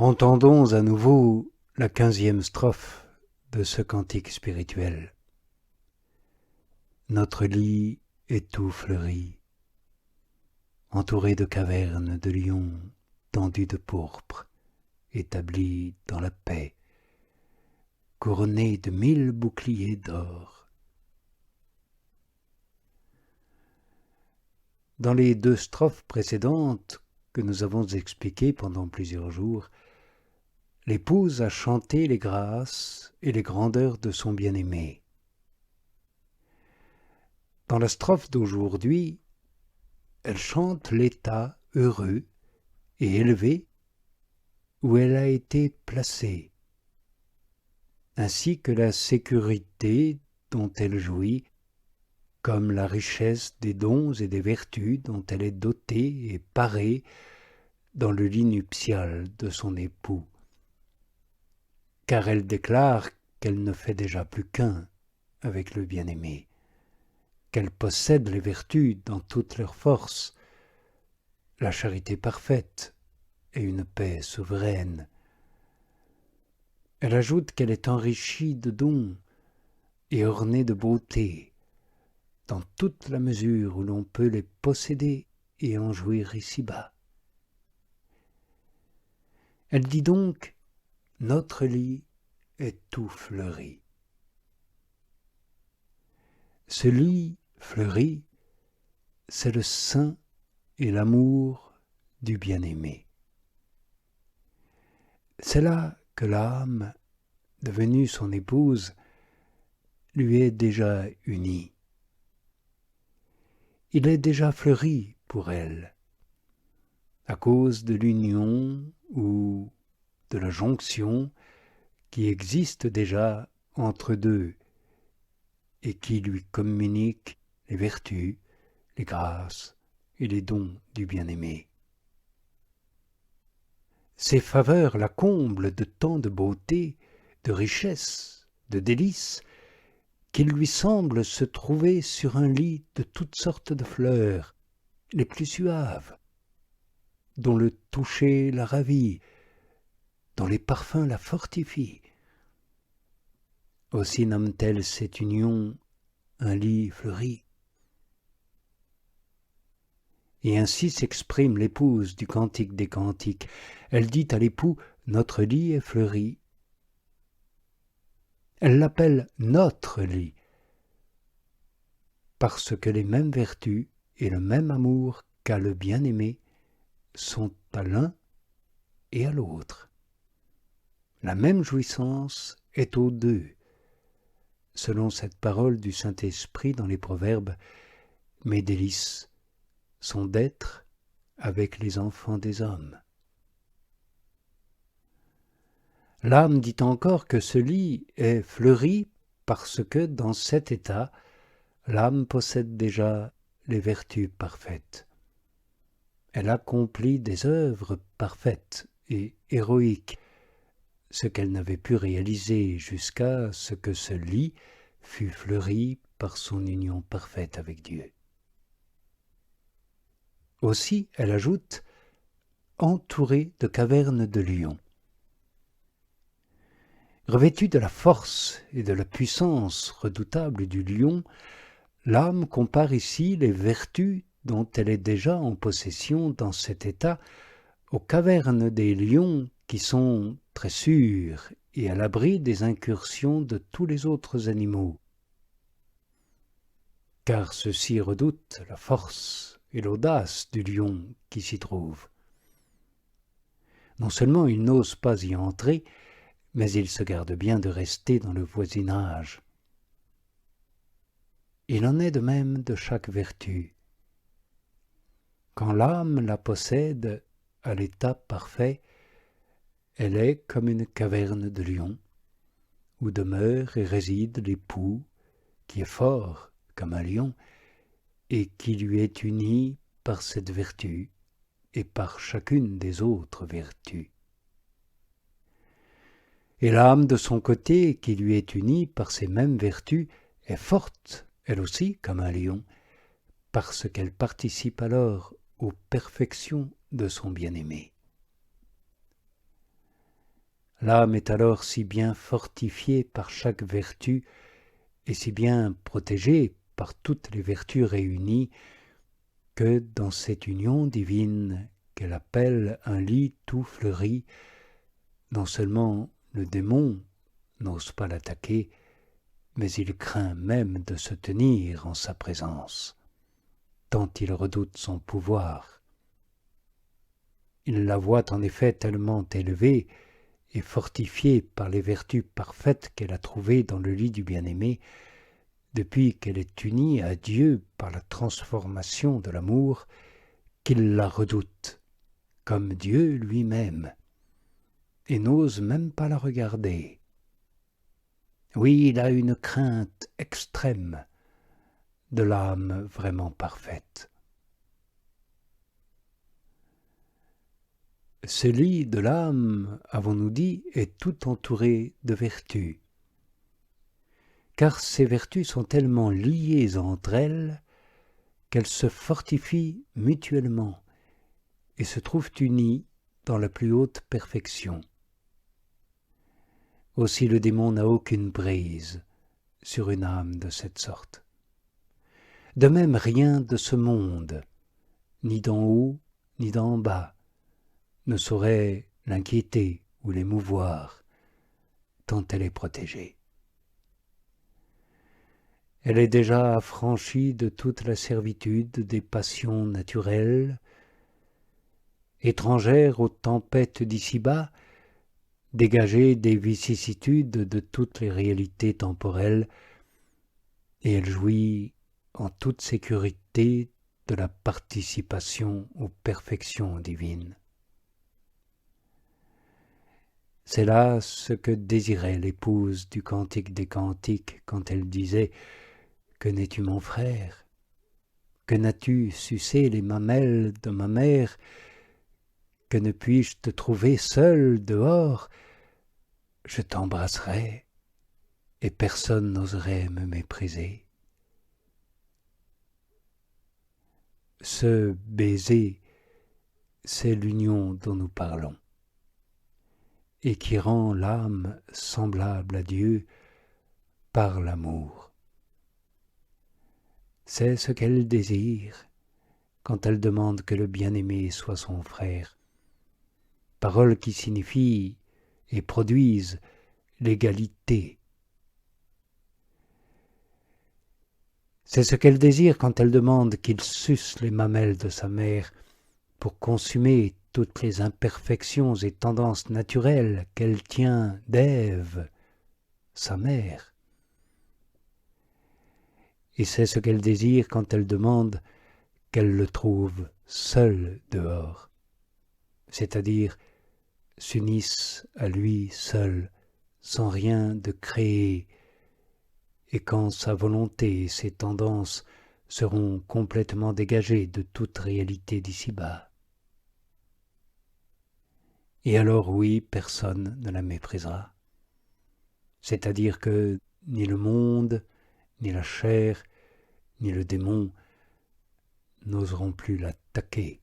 Entendons à nouveau la 15e strophe de ce cantique spirituel. Notre lit est tout fleuri, entouré de cavernes de lions tendus de pourpre, établis dans la paix, couronnés de 1000 boucliers d'or. Dans les 2 strophes précédentes que nous avons expliquées pendant plusieurs jours, l'épouse a chanté les grâces et les grandeurs de son bien-aimé. Dans la strophe d'aujourd'hui, elle chante l'état heureux et élevé où elle a été placée, ainsi que la sécurité dont elle jouit, comme la richesse des dons et des vertus dont elle est dotée et parée dans le lit nuptial de son époux. Car elle déclare qu'elle ne fait déjà plus qu'un avec le bien-aimé, qu'elle possède les vertus dans toute leur force, la charité parfaite et une paix souveraine. Elle ajoute qu'elle est enrichie de dons et ornée de beauté, dans toute la mesure où l'on peut les posséder et en jouir ici-bas. Elle dit donc « Notre lit est tout fleuri ». Ce lit fleuri, c'est le sein et l'amour du bien-aimé. C'est là que l'âme, devenue son épouse, lui est déjà unie. Il est déjà fleuri pour elle, à cause de l'union ou de la jonction qui existe déjà entre deux et qui lui communique les vertus, les grâces et les dons du bien-aimé. Ces faveurs la comblent de tant de beauté, de richesse, de délices, qu'il lui semble se trouver sur un lit de toutes sortes de fleurs, les plus suaves, dont le toucher la ravit, dont les parfums la fortifient. Aussi nomme-t-elle cette union un lit fleuri. Et ainsi s'exprime l'épouse du Cantique des Cantiques. Elle dit à l'époux « Notre lit est fleuri ». Elle l'appelle « notre lit », parce que les mêmes vertus et le même amour qu'a le bien-aimé sont à l'un et à l'autre. La même jouissance est aux deux, selon cette parole du Saint-Esprit dans les Proverbes « Mes délices sont d'être avec les enfants des hommes ». L'âme dit encore que ce lit est fleuri parce que dans cet état, l'âme possède déjà les vertus parfaites. Elle accomplit des œuvres parfaites et héroïques, ce qu'elle n'avait pu réaliser jusqu'à ce que ce lit fût fleuri par son union parfaite avec Dieu. Aussi, elle ajoute, entourée de cavernes de lions. Revêtue de la force et de la puissance redoutable du lion, l'âme compare ici les vertus dont elle est déjà en possession dans cet état aux cavernes des lions qui sont très sûrs et à l'abri des incursions de tous les autres animaux. Car ceux-ci redoutent la force et l'audace du lion qui s'y trouve. Non seulement ils n'osent pas y entrer, mais ils se gardent bien de rester dans le voisinage. Il en est de même de chaque vertu. Quand l'âme la possède à l'état parfait, elle est comme une caverne de lion, où demeure et réside l'époux, qui est fort comme un lion, et qui lui est uni par cette vertu et par chacune des autres vertus. Et l'âme de son côté, qui lui est unie par ces mêmes vertus, est forte, elle aussi, comme un lion, parce qu'elle participe alors aux perfections de son bien-aimé. L'âme est alors si bien fortifiée par chaque vertu et si bien protégée par toutes les vertus réunies que dans cette union divine qu'elle appelle un lit tout fleuri, non seulement le démon n'ose pas l'attaquer, mais il craint même de se tenir en sa présence, tant il redoute son pouvoir. Il la voit en effet tellement élevée et fortifiée par les vertus parfaites qu'elle a trouvées dans le lit du bien-aimé, depuis qu'elle est unie à Dieu par la transformation de l'amour, qu'il la redoute, comme Dieu lui-même, et n'ose même pas la regarder. Oui, il a une crainte extrême de l'âme vraiment parfaite. Ce lit de l'âme, avons-nous dit, est tout entouré de vertus, car ces vertus sont tellement liées entre elles qu'elles se fortifient mutuellement et se trouvent unies dans la plus haute perfection. Aussi le démon n'a aucune prise sur une âme de cette sorte. De même, rien de ce monde, ni d'en haut, ni d'en bas, ne saurait l'inquiéter ou l'émouvoir, tant elle est protégée. Elle est déjà affranchie de toute la servitude des passions naturelles, étrangère aux tempêtes d'ici-bas, dégagée des vicissitudes de toutes les réalités temporelles, et elle jouit en toute sécurité de la participation aux perfections divines. C'est là ce que désirait l'épouse du Cantique des Cantiques quand elle disait « Que n'es-tu mon frère? Que n'as-tu sucé les mamelles de ma mère? Que ne puis-je te trouver seul dehors? Je t'embrasserai et personne n'oserait me mépriser. » Ce baiser, c'est l'union dont nous parlons, et qui rend l'âme semblable à Dieu par l'amour. C'est ce qu'elle désire quand elle demande que le bien-aimé soit son frère, paroles qui signifient et produisent l'égalité. C'est ce qu'elle désire quand elle demande qu'il suce les mamelles de sa mère pour consumer toutes les imperfections et tendances naturelles qu'elle tient d'Ève, sa mère. Et c'est ce qu'elle désire quand elle demande qu'elle le trouve seul dehors, c'est-à-dire s'unisse à lui seul, sans rien de créé, et quand sa volonté et ses tendances seront complètement dégagées de toute réalité d'ici-bas. Et alors oui, personne ne la méprisera. C'est-à-dire que ni le monde, ni la chair, ni le démon n'oseront plus l'attaquer.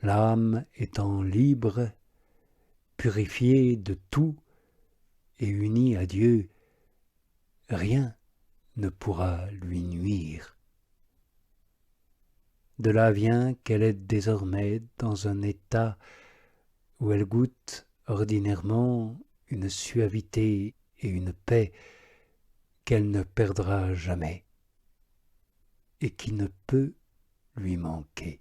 L'âme étant libre, purifiée de tout et unie à Dieu, rien ne pourra lui nuire. De là vient qu'elle est désormais dans un état où elle goûte ordinairement une suavité et une paix qu'elle ne perdra jamais et qui ne peut lui manquer.